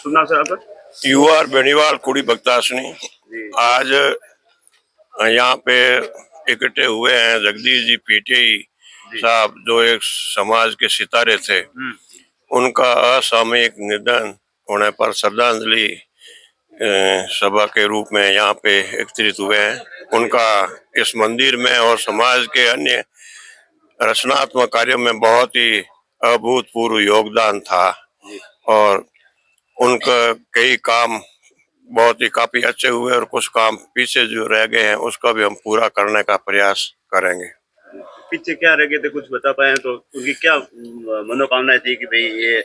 शुभ नाम सर आपका? यूआर बेनीवाल कुड़ी भक्तासनी। आज यहाँ पे इकट्ठे हुए हैं जगदीश जी पीटी साहब, जो एक समाज के सितारे थे। उनका असामयिक निधन होने पर श्रद्धांजलि सभा के रूप में यहाँ पे एकत्रित हुए हैं। उनका इस मंदिर में और समाज के अन्य रचनात्मक कार्यों में बहुत ही अभूतपूर्व योगदान था और उनका कई काम बहुत ही काफी अच्छे हुए और कुछ काम पीछे जो रह गए हैं उसका भी हम पूरा करने का प्रयास करेंगे। पीछे क्या रह गए थे, कुछ बता पाए तो? उनकी क्या मनोकामनाएं थी कि भाई ये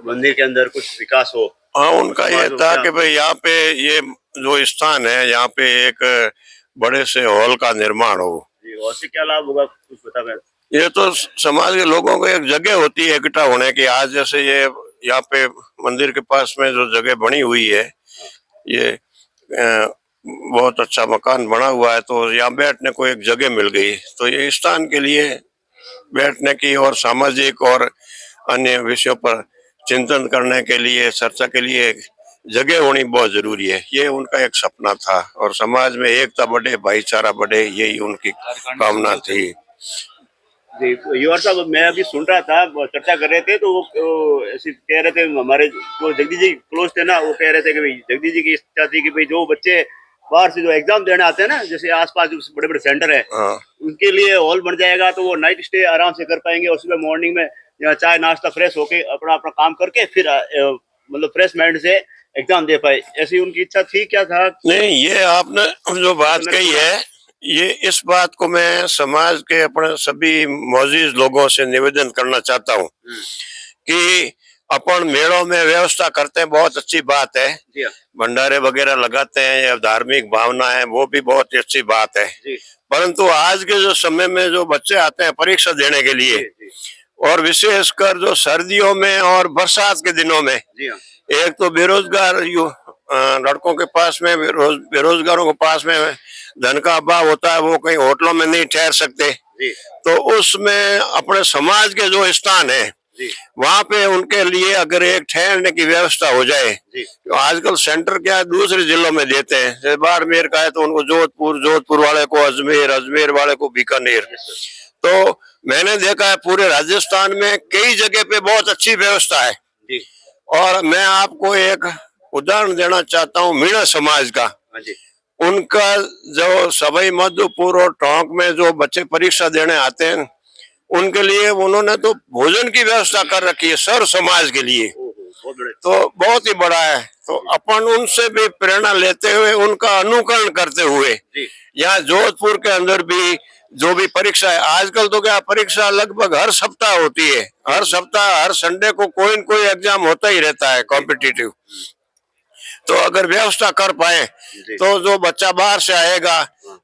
मंदिर के अंदर कुछ विकास हो? हाँ, उनका ये था कि भाई यहाँ पे ये जो स्थान है यहाँ पे एक बड़े से हॉल का निर्माण हो। और से क्या लाभ होगा, कुछ बता पाए? ये तो समाज के लोगों को एक जगह होती है इकट्ठा होने की। आज जैसे ये यहाँ पे मंदिर के पास में जो जगह बनी हुई है, ये बहुत अच्छा मकान बना हुआ है, तो यहाँ बैठने को एक जगह मिल गई। तो ये स्थान के लिए बैठने की और सामाजिक और अन्य विषयों पर चिंतन करने के लिए, चर्चा के लिए जगह होनी बहुत जरूरी है। ये उनका एक सपना था और समाज में एकता बढ़े, भाईचारा बढ़े, यही उनकी कामना थी। जी युवर साहब, मैं अभी सुन रहा था, चर्चा कर रहे थे तो वो ऐसे कह रहे थे, हमारे जो जगदीश जी क्लोज थे ना, वो कह रहे थे कि भाई जगदीश जी की इच्छा थी कि भाई जो बच्चे बाहर से जो एग्जाम देने आते हैं ना, जैसे आसपास जो बड़े बड़े सेंटर है, उनके लिए हॉल बन जाएगा तो वो नाइट स्टे आराम से कर पाएंगे और सुबह मॉर्निंग में या चाय नाश्ता फ्रेश होके अपना अपना काम करके फिर मतलब फ्रेश माइंड से एग्जाम दे पाए। ऐसी उनकी इच्छा थी, क्या था? नहीं, ये आपने जो बात कही है, ये इस बात को मैं समाज के अपने सभी मौजूद लोगों से निवेदन करना चाहता हूँ कि अपन मेलों में व्यवस्था करते हैं, बहुत अच्छी बात है। भंडारे वगैरह लगाते हैं या धार्मिक भावना है, वो भी बहुत ही अच्छी बात है। परंतु आज के जो समय में जो बच्चे आते हैं परीक्षा देने के लिए, और विशेषकर जो सर्दियों में और बरसात के दिनों में, एक तो बेरोजगार लड़कों के पास में, बेरोजगारों के पास में धन का अभाव होता है, वो कहीं होटलों में नहीं ठहर सकते। तो उसमें अपने समाज के जो स्थान है वहाँ पे उनके लिए अगर एक ठहरने की व्यवस्था हो जाए, तो आजकल सेंटर क्या दूसरे जिलों में देते हैं, जैसे बाड़मेर का है तो उनको जोधपुर, जोधपुर वाले को अजमेर, अजमेर वाले को बीकानेर। तो मैंने देखा है पूरे राजस्थान में कई जगह पे बहुत अच्छी व्यवस्था है। और मैं आपको एक उदाहरण देना चाहता हूँ मीणा समाज का। उनका जो सवाई माधोपुर और टोंक में जो बच्चे परीक्षा देने आते हैं, उनके लिए उन्होंने तो भोजन की व्यवस्था कर रखी है सर समाज के लिए, तो बहुत ही बड़ा है। तो अपन उनसे भी प्रेरणा लेते हुए, उनका अनुकरण करते हुए, यहाँ जोधपुर के अंदर भी जो भी परीक्षा है, आजकल तो क्या परीक्षा लगभग हर सप्ताह होती है, हर सप्ताह हर संडे को कोई न कोई एग्जाम होता ही रहता है कॉम्पिटिटिव। तो अगर व्यवस्था कर पाए तो जो बच्चा बाहर से आएगा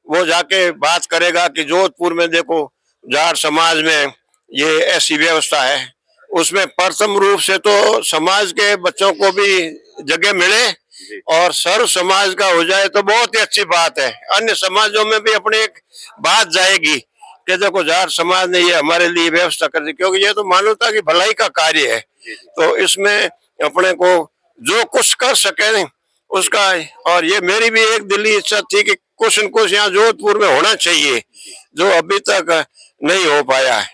वो जाके बात करेगा कि जोधपुर में देखो जाट समाज में ये ऐसी व्यवस्था है। उसमें प्रथम रूप से तो समाज के बच्चों को भी जगह मिले और सर्व समाज का हो जाए तो बहुत ही अच्छी बात है। अन्य समाजों में भी अपने एक बात जाएगी कि देखो जाट समाज ने ये हमारे लिए व्यवस्था कर दी, क्योंकि ये तो मानवता की भलाई का कार्य है। तो इसमें अपने को जो कुछ कर सके उसका, और ये मेरी भी एक दिली इच्छा थी कि कुछ न कुछ यहाँ जोधपुर में होना चाहिए, जो अभी तक नहीं हो पाया है।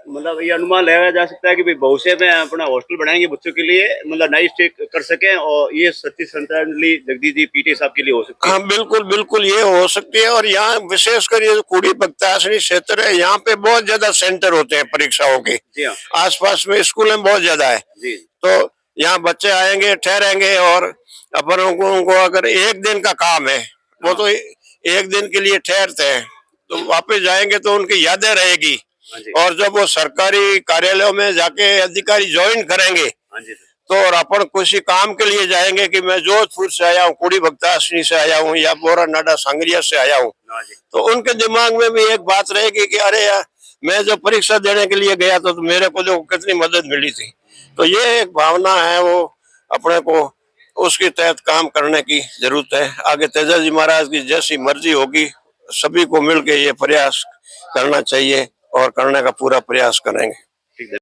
मतलब ये अनुमान लगाया जा सकता है कि भाई भविष्य में अपना हॉस्टल बनाएंगे बच्चों के लिए, मतलब नाइट स्टे कर सके, और ये सच्ची श्रद्धांजलि जगदीश जी पीटी साहब के लिए हो सकती है। हाँ बिल्कुल बिल्कुल, ये हो सकती है। और यहाँ विशेषकर ये कुड़ी भक्तासनी क्षेत्र है, यहाँ पे बहुत ज्यादा सेंटर होते हैं परीक्षाओं के। आसपास में स्कूल में बहुत ज्यादा है, तो यहाँ बच्चे आएंगे, ठहरेंगे, और अपन उनको अगर एक दिन का काम है, वो तो एक दिन के लिए ठहरते हैं, तो वापस जाएंगे तो उनकी यादें रहेगी। और जब वो सरकारी कार्यालयों में जाके अधिकारी ज्वाइन करेंगे तो और अपन किसी काम के लिए जाएंगे कि मैं जोधपुर से आया हूँ, कुड़ी भक्तासनी से आया हूँ, या बोरा नाडा सांगरिया से आया हूँ, तो उनके दिमाग में भी एक बात रहेगी कि अरे यार, मैं जब परीक्षा देने के लिए गया तो मेरे को जो कितनी मदद मिली थी। तो ये एक भावना है, वो अपने को उसके तहत काम करने की जरूरत है। आगे तेजा जी महाराज की जैसी मर्जी होगी, सभी को मिलके ये प्रयास करना चाहिए और करने का पूरा प्रयास करेंगे।